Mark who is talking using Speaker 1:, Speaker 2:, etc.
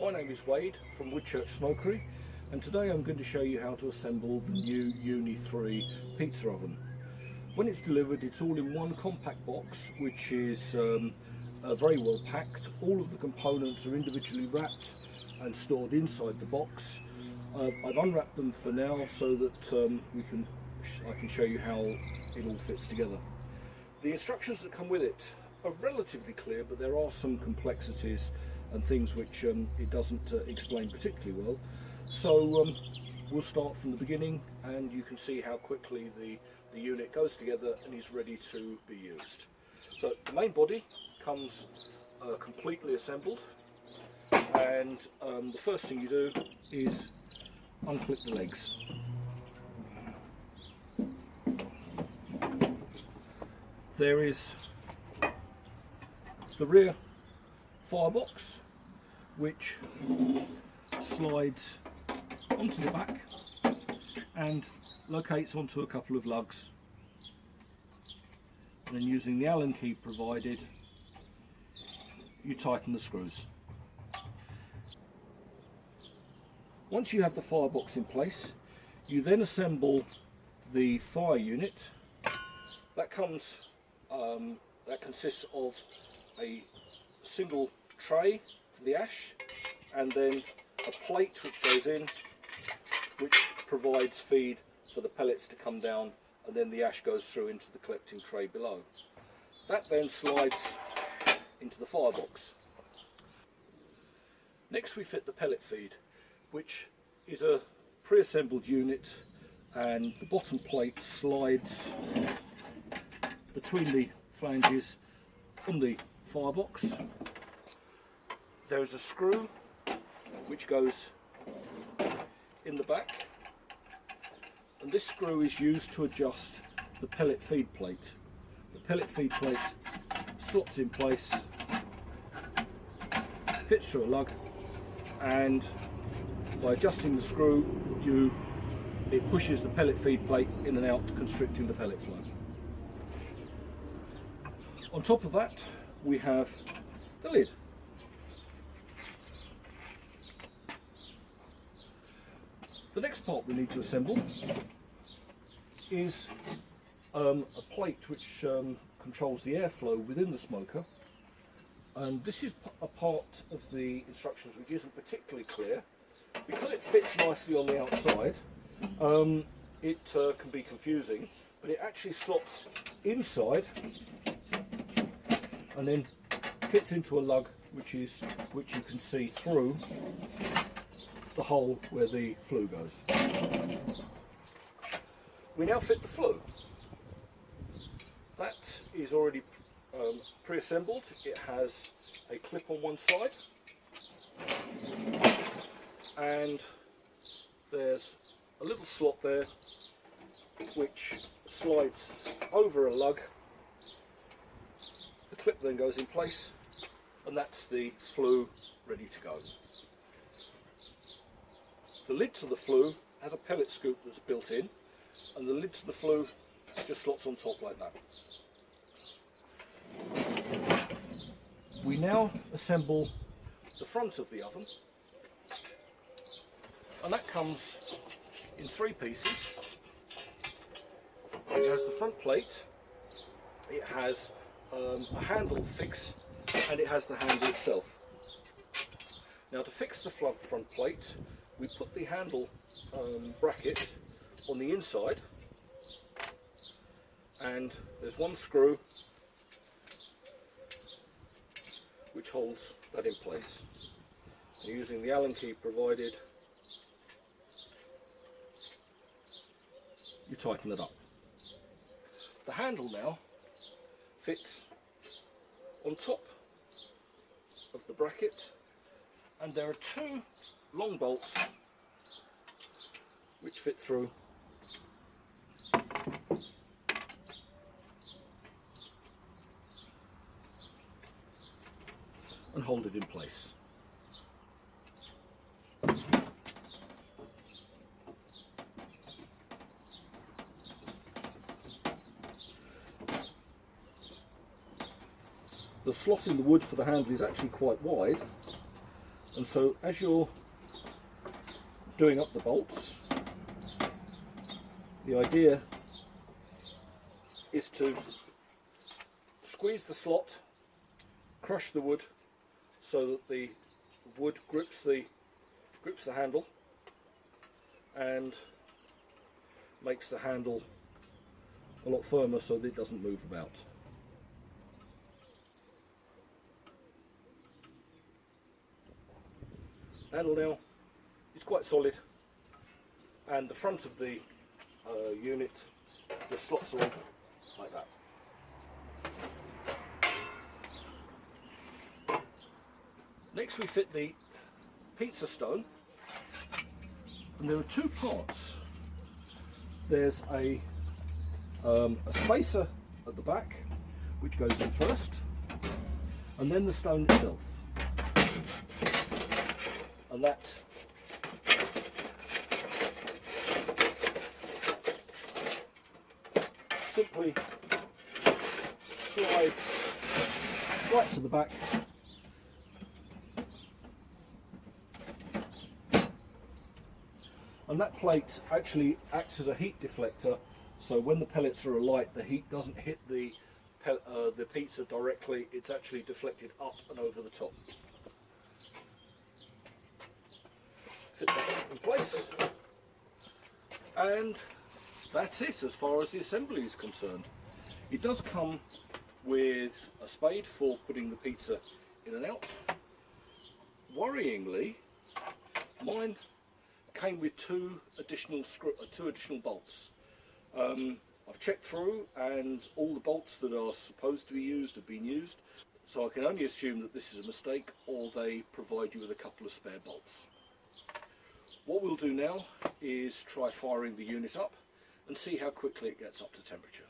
Speaker 1: My name is Wade from Woodchurch Smokery, and today I'm going to show you how to assemble the new Uuni 3 pizza oven. When it's delivered, it's all in one compact box, which is very well packed. All of the components are individually wrapped and stored inside the box. I've unwrapped them for now so that I can show you how it all fits together. The instructions that come with it are relatively clear, but there are some complexities and things which it doesn't explain particularly well. So we'll start from the beginning, and you can see how quickly the unit goes together and is ready to be used. So the main body comes completely assembled, and the first thing you do is unclip the legs. There is the rear firebox, which slides onto the back and locates onto a couple of lugs, and then using the Allen key provided, you tighten the screws. Once you have the firebox in place, you then assemble the fire unit. That consists of a single tray for the ash, and then a plate which goes in, which provides feed for the pellets to come down, and then the ash goes through into the collecting tray below. That then slides into the firebox. Next we fit the pellet feed, which is a pre-assembled unit, and the bottom plate slides between the flanges on the firebox. There is a screw which goes in the back, and this screw is used to adjust the pellet feed plate. The pellet feed plate slots in place, fits through a lug, and by adjusting the screw, it pushes the pellet feed plate in and out, constricting the pellet flow. On top of that, we have the lid. The next part we need to assemble is a plate which controls the airflow within the smoker, and this is a part of the instructions which isn't particularly clear. Because it fits nicely on the outside, it can be confusing, but it actually slots inside and then fits into a lug which you can see through the hole where the flue goes. We now fit the flue. That is already pre-assembled. It has a clip on one side, and there's a little slot there which slides over a lug. The clip then goes in place, and that's the flue ready to go. The lid to the flue has a pellet scoop that's built in, and the lid to the flue just slots on top like that. We now assemble the front of the oven, and that comes in three pieces. It has the front plate, it has a handle fix, and it has the handle itself. Now, to fix the front plate, we put the handle bracket on the inside, and there's one screw which holds that in place. And using the Allen key provided, you tighten it up. The handle now fits on top of the bracket, and there are two long bolts which fit through and hold it in place. The slot in the wood for the handle is actually quite wide, And so as you're doing up the bolts, the idea is to squeeze the slot, crush the wood so that the wood grips the handle and makes the handle a lot firmer so that it doesn't move about. Handle now is quite solid, and the front of the unit just slots on like that. Next we fit the pizza stone, and there are two parts. There's a spacer at the back which goes in first, and then the stone itself, and that simply slides right to the back, and that plate actually acts as a heat deflector, so when the pellets are alight the heat doesn't hit the pizza directly, it's actually deflected up and over the top. Fit that in place, and that's it as far as the assembly is concerned. It does come with a spade for putting the pizza in and out. Worryingly, mine came with two additional bolts. I've checked through and all the bolts that are supposed to be used have been used, so I can only assume that this is a mistake, or they provide you with a couple of spare bolts. What we'll do now is try firing the unit up and see how quickly it gets up to temperature.